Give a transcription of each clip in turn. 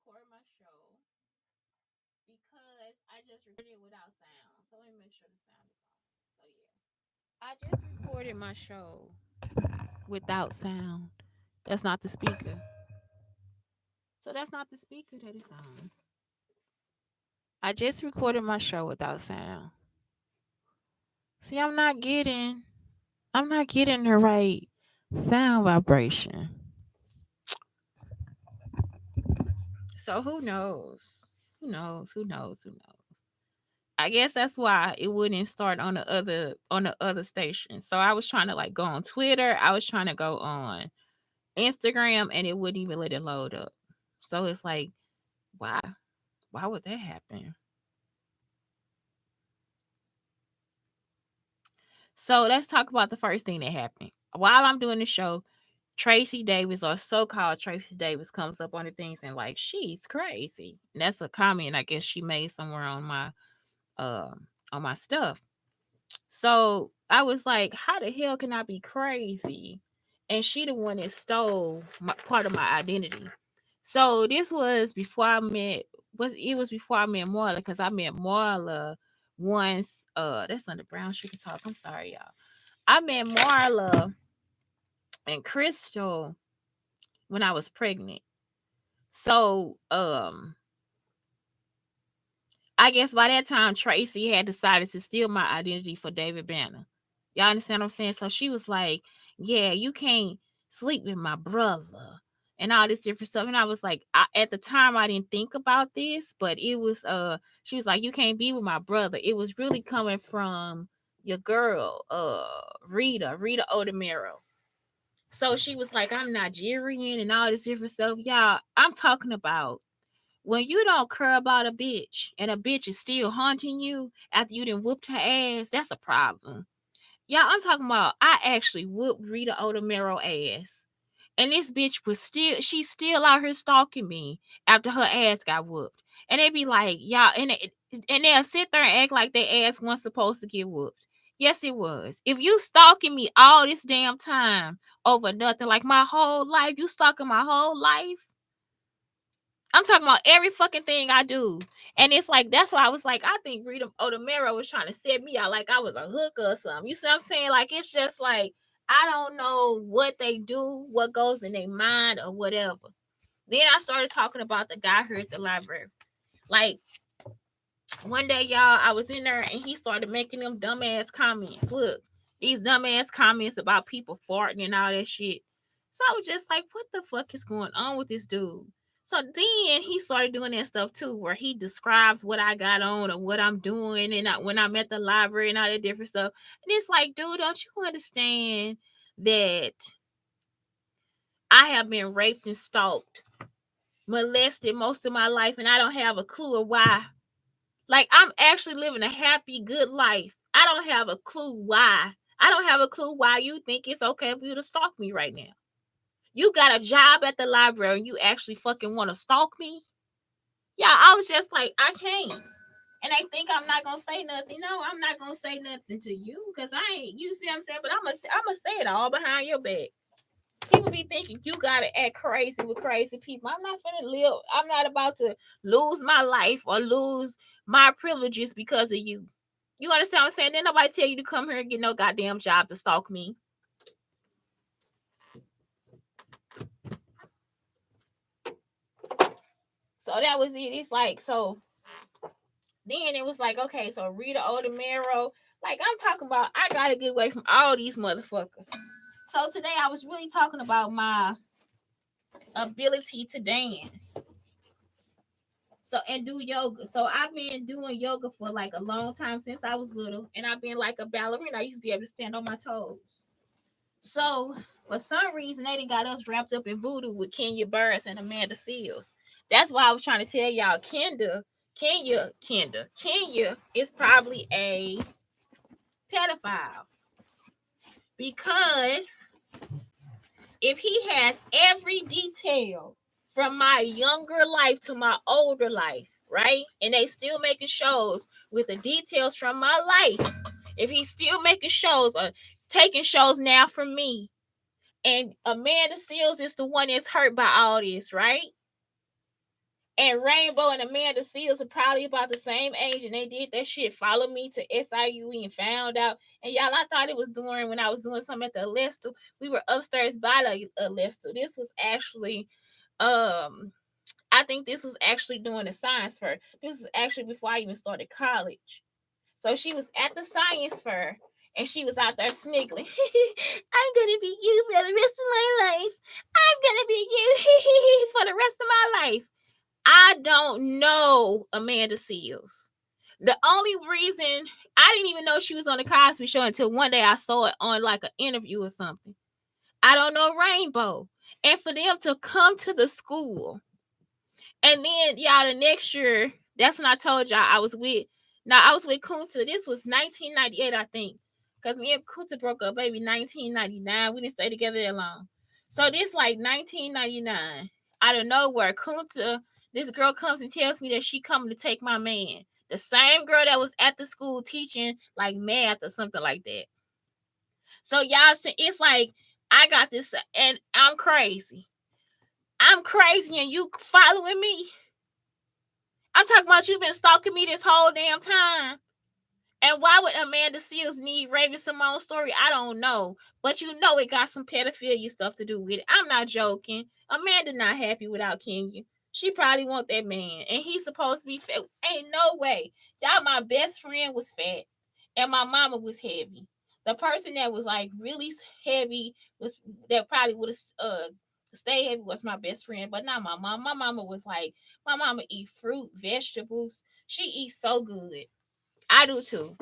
record my show because I just recorded it without sound. So let me make sure the sound is on. So yeah, I just recorded my show without sound. That's not the speaker. So that's not the speaker that is on. I just recorded my show without sound. See, I'm not getting the right sound vibration. So who knows? Who knows? Who knows? Who knows? I guess that's why it wouldn't start on the other station. So I was trying to like go on Twitter. I was trying to go on Instagram, and it wouldn't even let it load up. So it's like, why? Why would that happen? So let's talk about the first thing that happened. While I'm doing the show, Tracy Davis, or so-called Tracy Davis, comes up on the things and like, she's crazy. And that's a comment I guess she made somewhere uh on my stuff. So I was like, how the hell can I be crazy? And she the one that stole part of my identity. So this was before I met it was before I met Marla, because I met Marla once. That's under Brown Sugar Talk. I'm sorry, y'all. I met Marla and Crystal when I was pregnant. So I guess by that time Tracy had decided to steal my identity for David Banner. Y'all understand what I'm saying? So she was like, "Yeah, you can't sleep with my brother." And all this different stuff. And I was like, at the time I didn't think about this, but it was she was like, "You can't be with my brother." It was really coming from your girl, Rita Odemero. So she was like, "I'm Nigerian," and all this different stuff. Y'all, I'm talking about when you don't care about a bitch and a bitch is still haunting you after you done whooped her ass, that's a problem. Yeah, I'm talking about I actually whooped Rita Odemero ass. And this bitch was she's still out here stalking me after her ass got whooped. And they be like, y'all, and they'll sit there and act like their ass wasn't supposed to get whooped. Yes, it was. If you stalking me all this damn time over nothing, like my whole life, you stalking my whole life, I'm talking about every fucking thing I do. And it's like, that's why I was like, I think Rita Odemero was trying to set me out like I was a hooker or something. You see what I'm saying? Like, it's just like, I don't know what they do, what goes in their mind or whatever. Then I started talking about the guy here at the library. Like, one day, y'all, I was in there and he started making them dumbass comments. Look, these dumbass comments about people farting and all that shit. So I was just like, what the fuck is going on with this dude? So then he started doing that stuff too, where he describes what I got on or what I'm doing, and when I'm at the library and all that different stuff. And it's like, dude, don't you understand that I have been raped and stalked, molested most of my life, and I don't have a clue of why? Like, I'm actually living a happy, good life. I don't have a clue why. I don't have a clue why you think it's okay for you to stalk me right now. You got a job at the library and you actually fucking want to stalk me? Yeah, I was just like, I can't. And they think I'm not gonna say nothing. No, I'm not gonna say nothing to you because I ain't. You see what I'm saying? But I'm gonna say it all behind your back. People be thinking you gotta act crazy with crazy people. I'm not gonna live. I'm not about to lose my life or lose my privileges because of you. You understand what I'm saying? Then nobody tell you to come here and get no goddamn job to stalk me. So that was it. It's like, so then it was like, okay, so Rita Odemero, like, I'm talking about, I gotta get away from all these motherfuckers. So today I was really talking about my ability to dance. So, and do yoga. So I've been doing yoga for like a long time since I was little, and I've been like a ballerina. I used to be able to stand on my toes. So for some reason they done got us wrapped up in voodoo with Kenya Burris and Amanda Seals. That's why I was trying to tell y'all, Kenya is probably a pedophile, because if he has every detail from my younger life to my older life, right? And they still making shows with the details from my life. If he's still making shows or taking shows now from me, and Amanda Seals is the one that's hurt by all this, right? And Rainbow and Amanda Seals are probably about the same age, and they did that shit. Followed me to SIUE and found out. And y'all, I thought it was during when I was doing something at the Lester. We were upstairs by the Lester. This was actually, I think this was actually during the science fair. This was actually before I even started college. So she was at the science fair and she was out there sniggling. I'm gonna be you for the rest of my life. I'm gonna be you for the rest of my life. I don't know Amanda Seals. The only reason I didn't even know she was on the Cosby Show until one day I saw it on like an interview or something. I don't know Rainbow. And for them to come to the school, and then y'all, the next year, that's when I told y'all I was with Kunta. This was 1998, I think. Because me and Kunta broke up maybe 1999. We didn't stay together that long. So this like 1999. Out of nowhere, Kunta, this girl comes and tells me that she coming to take my man. The same girl that was at the school teaching like math or something like that. So y'all see, it's like I got this and I'm crazy. I'm crazy and you following me. I'm talking about you been stalking me this whole damn time. And why would Amanda Seals need Raven Simone's story? I don't know. But you know it got some pedophilia stuff to do with it. I'm not joking. Amanda not happy without Kenya. She probably want that man. And he's supposed to be fat. Ain't no way. Y'all, my best friend was fat. And my mama was heavy. The person that was like really heavy was that probably would have stayed heavy was my best friend, but not my mom. My mama was like, my mama eat fruit, vegetables. She eats so good. I do too.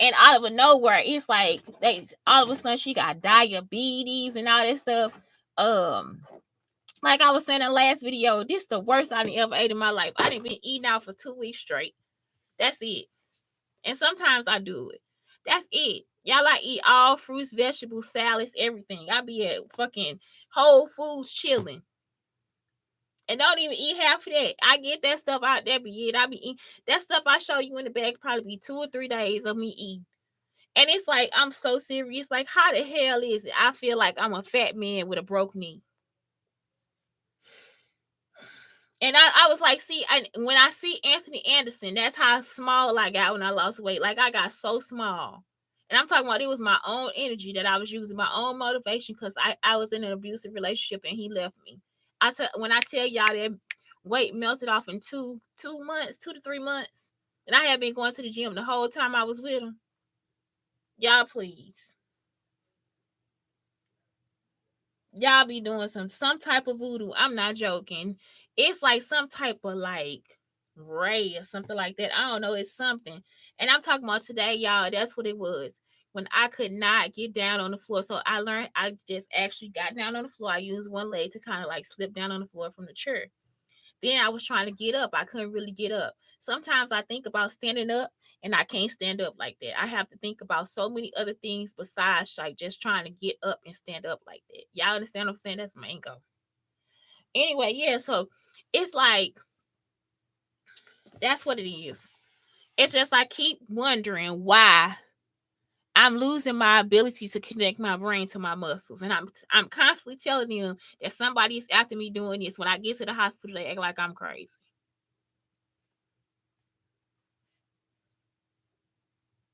And out of nowhere, it's like they all of a sudden she got diabetes and all that stuff. Like I was saying in the last video, this is the worst I ever ate in my life. I didn't been eating out for 2 weeks straight. That's it. And sometimes I do it. That's it. Y'all, I eat all fruits, vegetables, salads, everything. I be at fucking Whole Foods chilling. And don't even eat half of that. I get that stuff out there, be it. I be eating that stuff I show you in the bag probably be 2 or 3 days of me eating. And it's like I'm so serious. Like, how the hell is it? I feel like I'm a fat man with a broke knee. And I was like, see, when I see Anthony Anderson, that's how small I got when I lost weight. Like I got so small. And I'm talking about it was my own energy that I was using, my own motivation, because I was in an abusive relationship and he left me. When I tell y'all that weight melted off in 2 months, 2 to 3 months, and I had been going to the gym the whole time I was with him. Y'all, please. Y'all be doing some type of voodoo. I'm not joking. It's like some type of like ray or something like that. I don't know. It's something. And I'm talking about today, y'all. That's what it was. When I could not get down on the floor. So I just actually got down on the floor. I used one leg to kind of like slip down on the floor from the chair. Then I was trying to get up. I couldn't really get up. Sometimes I think about standing up and I can't stand up like that. I have to think about so many other things besides like just trying to get up and stand up like that. Y'all understand what I'm saying? That's mango. Anyway, yeah, so it's like that's what it is. It's just I keep wondering why I'm losing my ability to connect my brain to my muscles. And I'm constantly telling them that somebody is after me doing this. When I get to the hospital, they act like I'm crazy.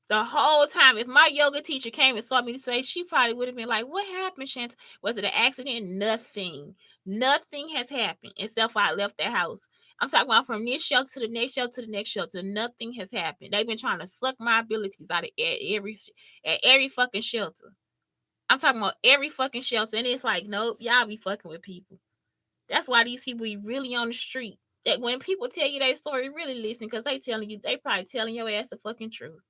The whole time, if my yoga teacher came and saw me to say, she probably would have been like, what happened, Shante? Was it an accident? Nothing. Nothing has happened except for I left the house. I'm talking about from this shelter to the next shelter to the next shelter. Nothing has happened. They've been trying to suck my abilities out of every fucking shelter. I'm talking about every fucking shelter. And it's like, nope, y'all be fucking with people. That's why these people be really on the street. That when people tell you their story, really listen, because they probably telling your ass the fucking truth.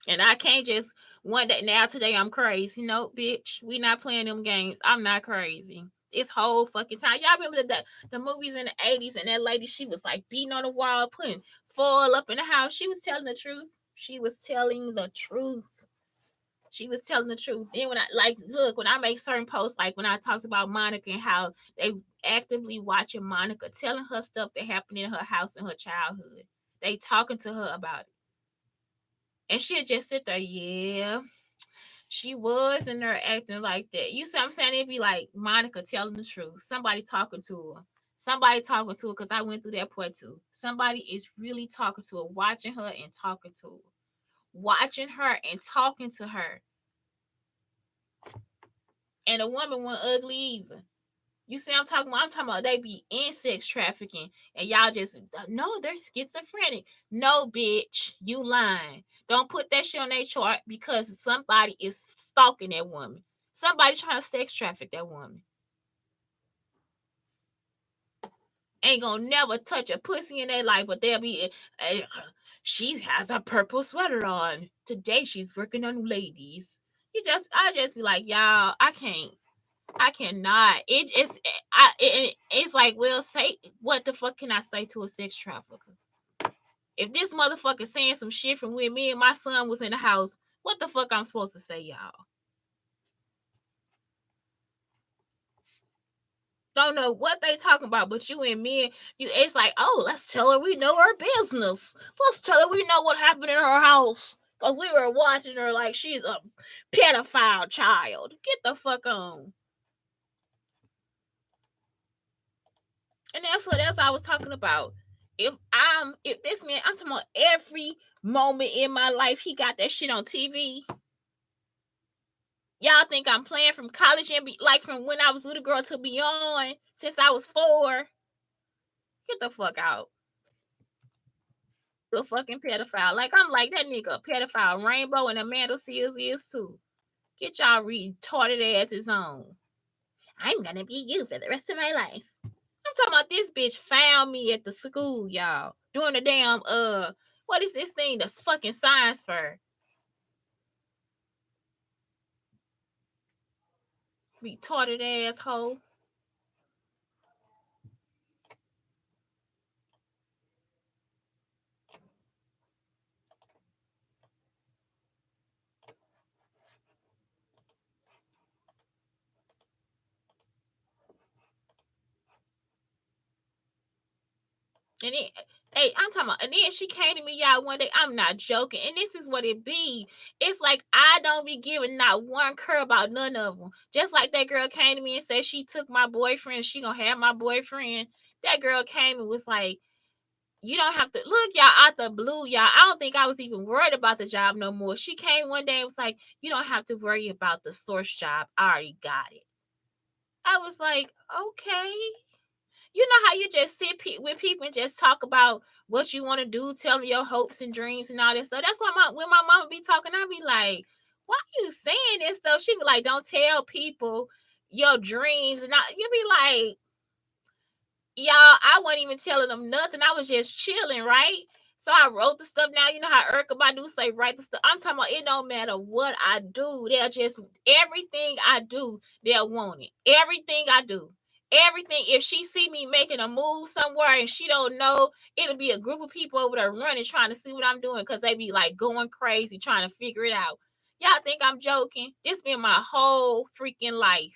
And I can't just one day now today I'm crazy. No, bitch, we not playing them games. I'm not crazy. It's whole fucking time. Y'all remember the movies in the 80s and that lady, she was like beating on the wall, putting foil up in the house. She was telling the truth. She was telling the truth. She was telling the truth. Then when when I make certain posts, like when I talked about Monica and how they actively watching Monica, telling her stuff that happened in her house in her childhood. They talking to her about it. And she'll just sit there, yeah. She was in there acting like that. You see what I'm saying? It'd be like Monica telling the truth. Somebody talking to her. Somebody talking to her, because I went through that part too. Somebody is really talking to her, watching her and talking to her. Watching her and talking to her. And the woman wasn't ugly either. You see, I'm talking about. I'm talking about they be in sex trafficking, and y'all just no, they're schizophrenic. No, bitch, you lying. Don't put that shit on their chart because somebody is stalking that woman. Somebody trying to sex traffic that woman. Ain't gonna never touch a pussy in their life, but they'll be. She has a purple sweater on today. She's working on ladies. I just be like, y'all, I can't. I cannot. It's like, well, say what the fuck can I say to a sex trafficker? If this motherfucker saying some shit from when me and my son was in the house, what the fuck I'm supposed to say, y'all? Don't know what they talking about, but you and me, it's like, oh, let's tell her we know her business. Let's tell her we know what happened in her house. Because we were watching her like she's a pedophile child. Get the fuck on. And that's what else I was talking about. If this man, I'm talking about every moment in my life, he got that shit on TV. Y'all think I'm playing from college and like from when I was a little girl to beyond, since I was 4. Get the fuck out. The fucking pedophile. Like, I'm like, that nigga a pedophile. Rainbow and Amanda Seals is too. Get y'all retarded asses on. I'm gonna be you for the rest of my life. I'm talking about this bitch found me at the school, y'all. Doing the damn what is this thing? The fucking science fair. Retarded asshole. And then, hey, I'm talking about, and then she came to me, y'all, one day. I'm not joking. And this is what it be. It's like I don't be giving not one care about none of them. Just like that girl came to me and said she took my boyfriend, she gonna have my boyfriend. That girl came and was like, you don't have to look, y'all, out the blue, y'all. I don't think I was even worried about the job no more. She came one day and was like, you don't have to worry about the source job. I already got it. I was like, okay. You know how you just sit with people and just talk about what you want to do, tell them your hopes and dreams and all this stuff. That's why when my mama be talking, I be like, why are you saying this stuff? She be like, don't tell people your dreams. And you be like, y'all, I wasn't even telling them nothing. I was just chilling, right? So I wrote the stuff now. You know how Erica Badu say, write the stuff. I'm talking about it don't matter what I do. They'll just, everything I do, they'll want it. Everything I do. Everything. If she see me making a move somewhere and she don't know, it'll be a group of people over there running, trying to see what I'm doing, because they be like going crazy, trying to figure it out. Y'all think I'm joking? This been my whole freaking life.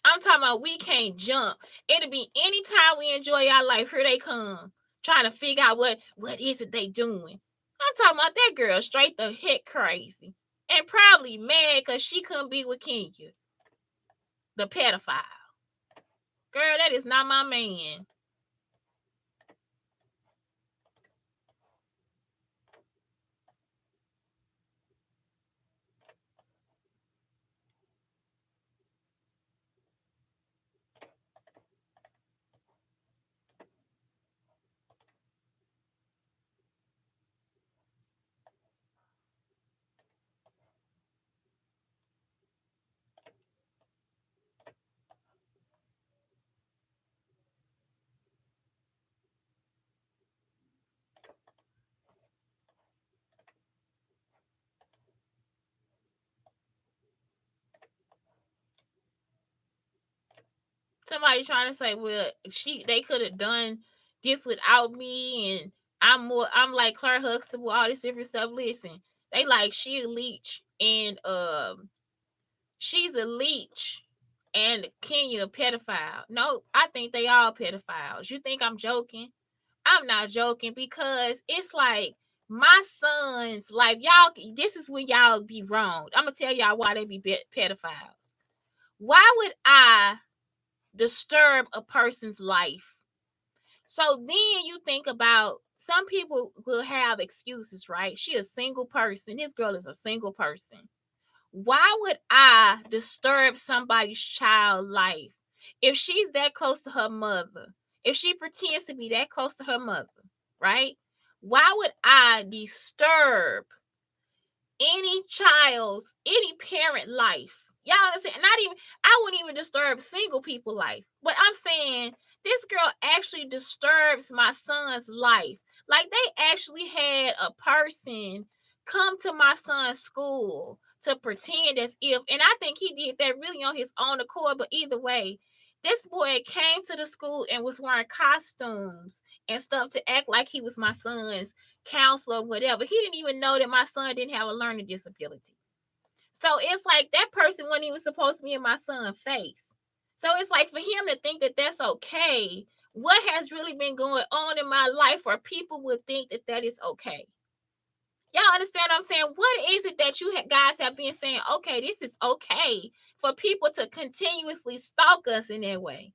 I'm talking about we can't jump. It'll be anytime we enjoy our life, here they come. Trying to figure out what is it they doing. I'm talking about that girl straight the heck crazy. And probably mad because she couldn't be with Kenya, the pedophile. Girl, that is not my man. Somebody trying to say, well, they could have done this without me, and I'm like Claire Huxtable, all this different stuff. Listen, they like she a leech, and she's a leech, and Kenya a pedophile. No, I think they all pedophiles. You think I'm joking? I'm not joking, because it's like my son's life, y'all, this is when y'all be wrong. I'm gonna tell y'all why they be pedophiles. Why would I disturb a person's life? So then you think about, some people will have excuses, right? She a single person. This girl is a single person. Why would I disturb somebody's child life if she's that close to her mother? If she pretends to be that close to her mother, right? Why would I disturb any parent life? Y'all understand? Not even, I wouldn't even disturb single people life. But I'm saying this girl actually disturbs my son's life. Like, they actually had a person come to my son's school to pretend as if, and I think he did that really on his own accord, but either way, this boy came to the school and was wearing costumes and stuff to act like he was my son's counselor or whatever. He didn't even know that my son didn't have a learning disability. So it's like that person wasn't even supposed to be in my son's face. So it's like, for him to think that that's okay, what has really been going on in my life where people would think that that is okay? Y'all understand what I'm saying? What is it that you guys have been saying, okay, this is okay for people to continuously stalk us in that way?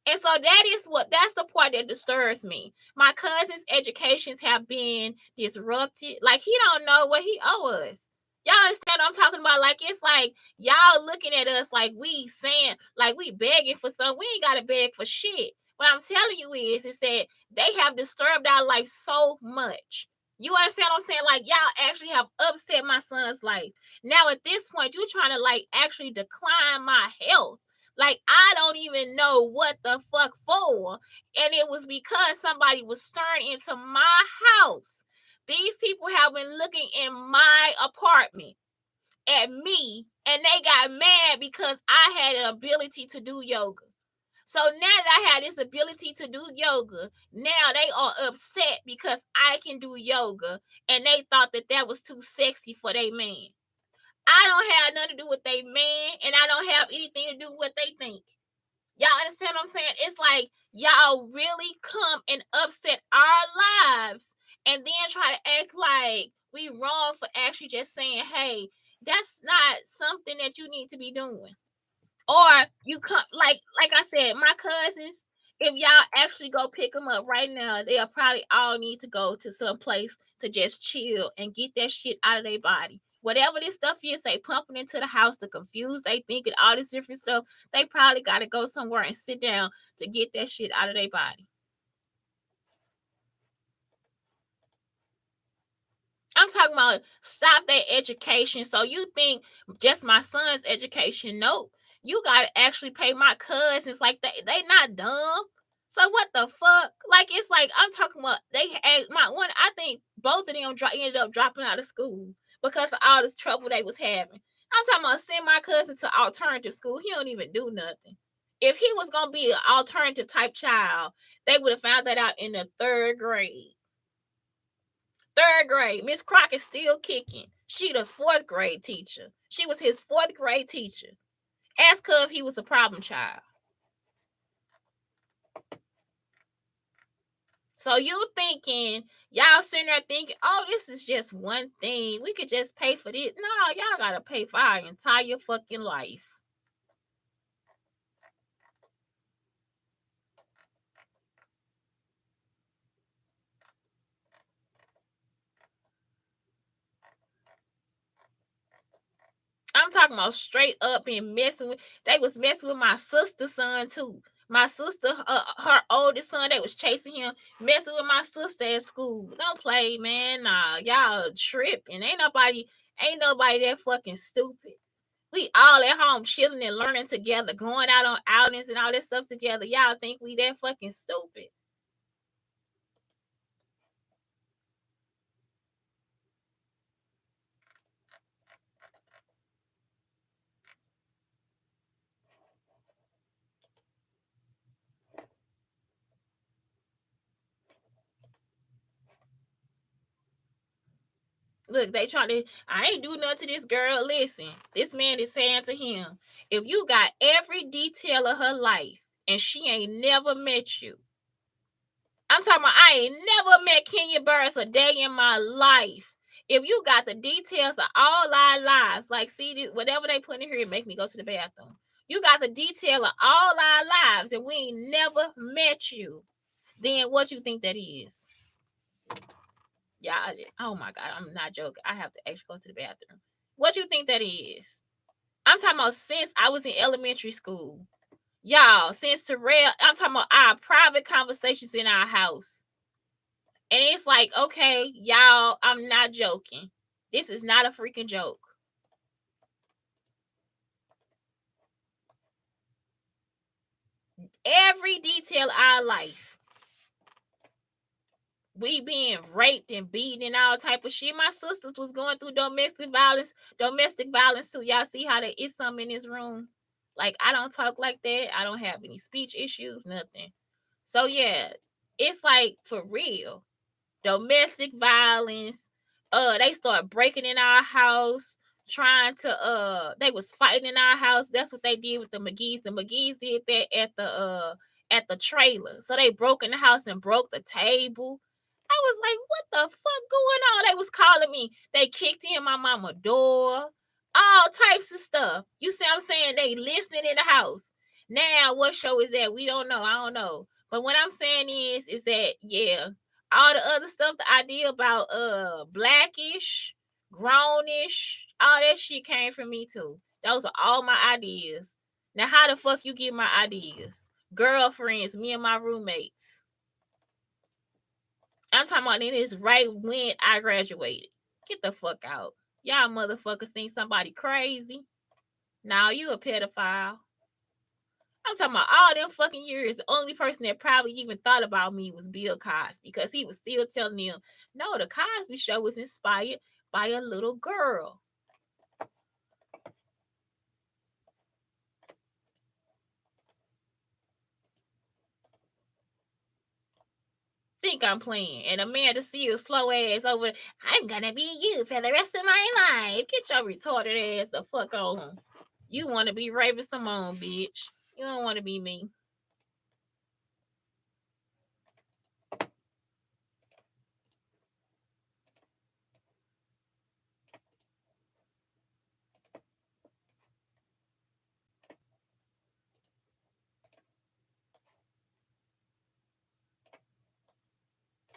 And so that's the part that disturbs me. My cousin's educations have been disrupted. Like, he don't know what he owes us. Y'all understand what I'm talking about? Like, it's like y'all looking at us like we saying, like we begging for something. We ain't got to beg for shit. What I'm telling you is that they have disturbed our life so much. You understand what I'm saying? Like, y'all actually have upset my son's life. Now, at this point, you're trying to, like, actually decline my health. Like, I don't even know what the fuck for. And it was because somebody was stirring into my house. These people have been looking in my apartment at me, and they got mad because I had an ability to do yoga. So now that I had this ability to do yoga, now they are upset because I can do yoga, and they thought that that was too sexy for their man. I don't have nothing to do with their man, and I don't have anything to do with what they think. Y'all understand what I'm saying? It's like y'all really come and upset our lives and then try to act like we wrong for actually just saying, hey, that's not something that you need to be doing. Or you come, like I said, my cousins, if y'all actually go pick them up right now, they'll probably all need to go to some place to just chill and get that shit out of their body. Whatever this stuff is, they pumping into the house to confuse, they thinking all this different stuff. They probably got to go somewhere and sit down to get that shit out of their body. I'm talking about stop their education. So you think just my son's education? Nope. You gotta actually pay my cousins. Like, they not dumb. So what the fuck? Like, it's like, I'm talking about, they my one. I think both of them ended up dropping out of school because of all this trouble they was having. I'm talking about send my cousin to alternative school. He don't even do nothing. If he was gonna be an alternative type child, they would have found that out in the third grade. Third grade, Miss Crockett's still kicking. She the fourth grade teacher. She was his fourth grade teacher. Ask her if he was a problem child. So you thinking, y'all sitting there thinking, oh, this is just one thing. We could just pay for this. No, y'all gotta pay for our entire fucking life. I'm talking about straight up and messing with. They was messing with my sister's son too. My sister, her oldest son, they was chasing him, messing with my sister at school. Don't play, man. Nah, y'all tripping. Ain't nobody that fucking stupid. We all at home chilling and learning together, going out on outings and all that stuff together. Y'all think we that fucking stupid? Look, they trying to, I ain't do nothing to this girl. Listen, this man is saying to him, if you got every detail of her life and she ain't never met you, I'm talking about I ain't never met Kenya Burris a day in my life. If you got the details of all our lives, like see this, whatever they put in here, it make me go to the bathroom. You got the detail of all our lives, and we ain't never met you. Then what you think that is? Yeah, oh my God, I'm not joking. I have to actually go to the bathroom. What you think that is? I'm talking about since I was in elementary school. Y'all, since Terrell, I'm talking about our private conversations in our house. And it's like, okay, y'all, I'm not joking. This is not a freaking joke. Every detail of our life. We being raped and beaten and all type of shit. My sisters was going through domestic violence too. Y'all see how there is something in this room? Like, I don't talk like that. I don't have any speech issues, nothing. So yeah, it's like for real. Domestic violence. They start breaking in our house, trying to they was fighting in our house. That's what they did with the McGee's. The McGee's did that at the trailer. So they broke in the house and broke the table. I was like, what the fuck going on? They was calling me. They kicked in my mama door. All types of stuff. You see what I'm saying? They listening in the house. Now, what show is that? We don't know. I don't know. But what I'm saying is that, yeah, all the other stuff, the idea about blackish, grownish, all that shit came from me too. Those are all my ideas. Now, how the fuck you get my ideas? Girlfriends, me and my roommates. I'm talking about it is right when I graduated. Get the fuck out. Y'all motherfuckers think somebody crazy. Now you a pedophile. I'm talking about all them fucking years. The only person that probably even thought about me was Bill Cosby, because he was still telling them, no, the Cosby Show was inspired by a little girl. Think I'm playing. And Amanda Seals slow ass over there, I'm gonna be you for the rest of my life. Get your retarded ass the fuck on. You want to be Raven Simone, bitch. You don't want to be me.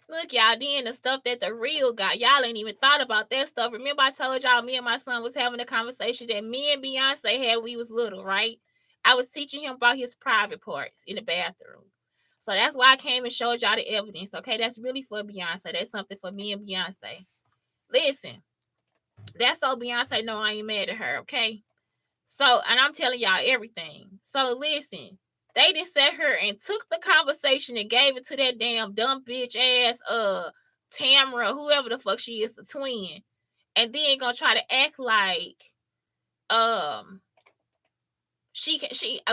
Look, y'all, then the stuff that the real got, y'all ain't even thought about that stuff. Remember I told y'all me and my son was having a conversation that me and Beyonce had when we was little, right? I was teaching him about his private parts in the bathroom. So that's why I came and showed y'all the evidence, okay? That's really for Beyonce. That's something for me and Beyonce. Listen, that's so Beyonce know I ain't mad at her, okay? So, and I'm telling y'all everything. So listen, they just sat here and took the conversation and gave it to that damn dumb bitch ass Tamara, whoever the fuck she is, the twin, and then gonna try to act like she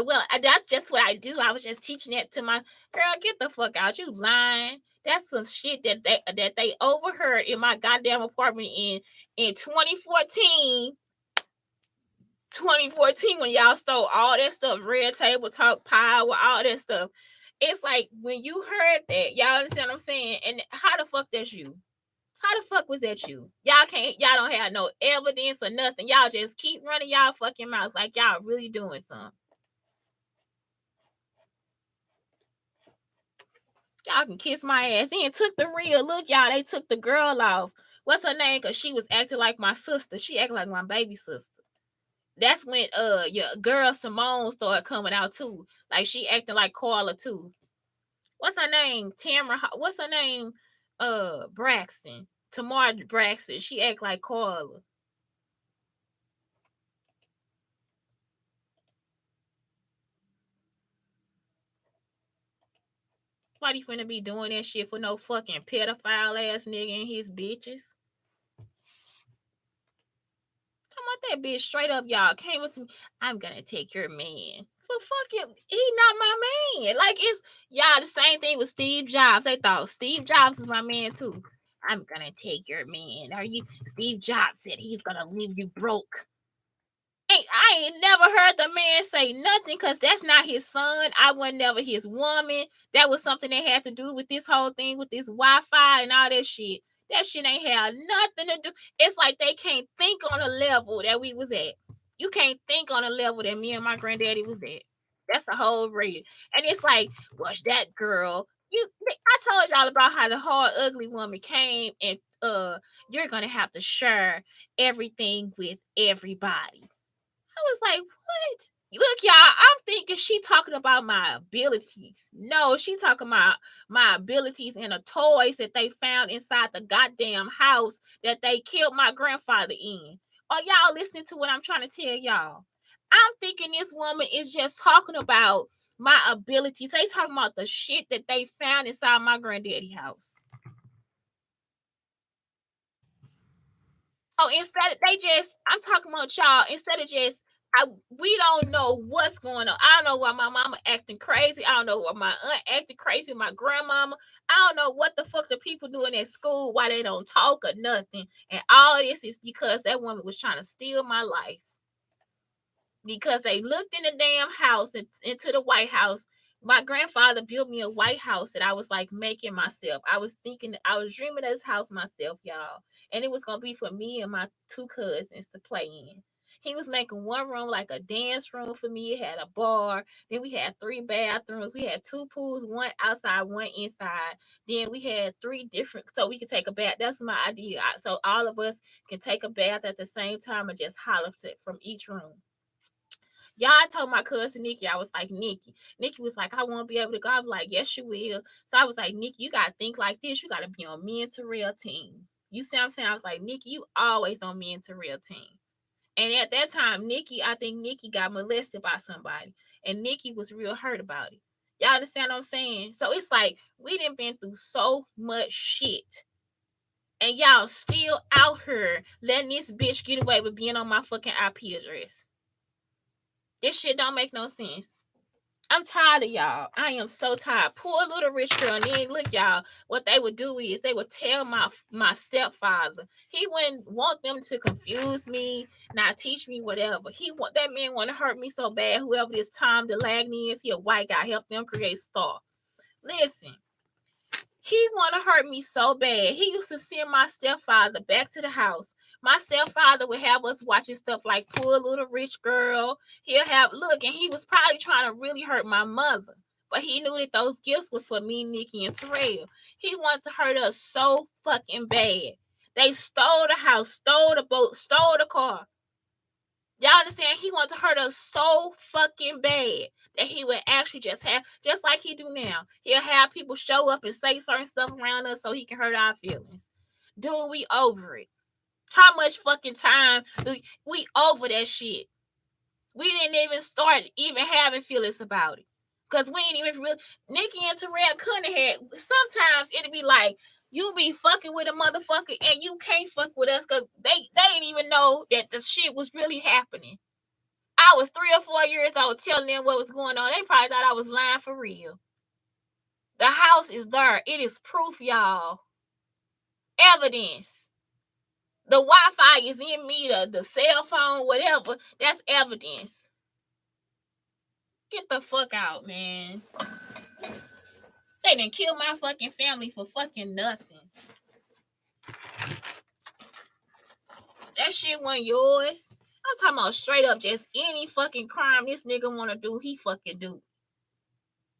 well, that's just what I do. I was just teaching that to my girl. Get the fuck out, you lying. That's some shit that they overheard in my goddamn apartment in 2014 when y'all stole all that stuff, red table talk, power, all that stuff. It's like when you heard that, y'all understand what I'm saying? And how the fuck that's you? How the fuck was that you? Y'all don't have no evidence or nothing. Y'all just keep running y'all fucking mouths like y'all really doing something. Y'all can kiss my ass. Then took the real look, y'all. They took the girl off. What's her name? Because she was acting like my sister. She acted like my baby sister. That's when your girl Simone started coming out too. Like she acting like Carla too. What's her name? Tamara. What's her name? Braxton. Tamar Braxton. She act like Carla. Why you finna be doing that shit for no fucking pedophile ass nigga and his bitches? Come on, that bitch straight up, y'all came up to me. I'm gonna take your man. For fucking, he not my man. Like it's y'all the same thing with Steve Jobs. They thought Steve Jobs is my man too. I'm gonna take your man. Are you? Steve Jobs said he's gonna leave you broke. I ain't never heard the man say nothing because that's not his son. I was never his woman. That was something that had to do with this whole thing with this Wi-Fi and all that shit. That shit ain't had nothing to do. It's like they can't think on a level that we was at. You can't think on a level that me and my granddaddy was at. That's the whole read. And it's like, was that girl? I told y'all about how the hard ugly woman came and you're gonna have to share everything with everybody. I was like, what? Look, y'all, I'm thinking she talking about my abilities. No, she talking about my abilities and the toys that they found inside the goddamn house that they killed my grandfather in. Are y'all listening to what I'm trying to tell y'all? I'm thinking this woman is just talking about my abilities. They talking about the shit that they found inside my granddaddy house. So instead, I'm talking about y'all. Instead of just, we don't know what's going on. I don't know why my mama acting crazy. I don't know why my aunt acting crazy. My grandmama. I don't know what the fuck the people doing at school. Why they don't talk or nothing. And all this is because that woman was trying to steal my life. Because they looked in the damn house into the White House. My grandfather built me a White House that I was like making myself. I was dreaming of this house myself, y'all. And it was gonna be for me and my two cousins to play in. He was making one room like a dance room for me. It had a bar. Then we had 3 bathrooms. We had 2 pools, one outside, one inside. Then we had 3 different, so we could take a bath. That's my idea. So all of us can take a bath at the same time and just holler from each room. Y'all, I told my cousin Nikki, I was like, Nikki was like, I won't be able to go. I was like, yes, you will. So I was like, Nikki, you got to think like this. You got to be on me and Terrell team. You see what I'm saying? I was like, Nikki, you always on me and Terrell team. And at that time, I think Nikki got molested by somebody. And Nikki was real hurt about it. Y'all understand what I'm saying? So it's like, we done been through so much shit. And y'all still out here letting this bitch get away with being on my fucking IP address. This shit don't make no sense. I'm tired of y'all. I am so tired. Poor little rich girl. And then look, y'all, what they would do is they would tell my stepfather. He wouldn't want them to confuse me, not teach me whatever. That man want to hurt me so bad. Whoever this Tom DeLagny is, he a white guy. Help them create Star. Listen, he want to hurt me so bad. He used to send my stepfather back to the house. My stepfather would have us watching stuff like Poor Little Rich Girl. He'll have, look, and he was probably trying to really hurt my mother. But he knew that those gifts was for me, Nikki, and Terrell. He wanted to hurt us so fucking bad. They stole the house, stole the boat, stole the car. Y'all understand? He wanted to hurt us so fucking bad that he would actually just like he do now. He'll have people show up and say certain stuff around us so he can hurt our feelings. Dude, we over it. How much fucking time we over that shit? We didn't even start even having feelings about it. Because we ain't even real. Nikki and Terrell couldn't have had. Sometimes it'd be like, you be fucking with a motherfucker and you can't fuck with us because they didn't even know that the shit was really happening. I was 3 or 4 years old telling them what was going on. They probably thought I was lying for real. The house is there. It is proof, y'all. Evidence. The Wi-Fi is in me, the cell phone, whatever. That's evidence. Get the fuck out, man. They done killed my fucking family for fucking nothing. That shit wasn't yours. I'm talking about straight up just any fucking crime this nigga wanna do, he fucking do.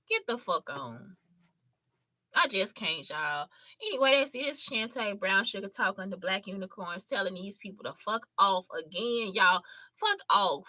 Get the fuck on. I just can't, y'all. Anyway, that's it. It's Shante Brown Sugar talking to Black Unicorns, telling these people to fuck off again, y'all. Fuck off.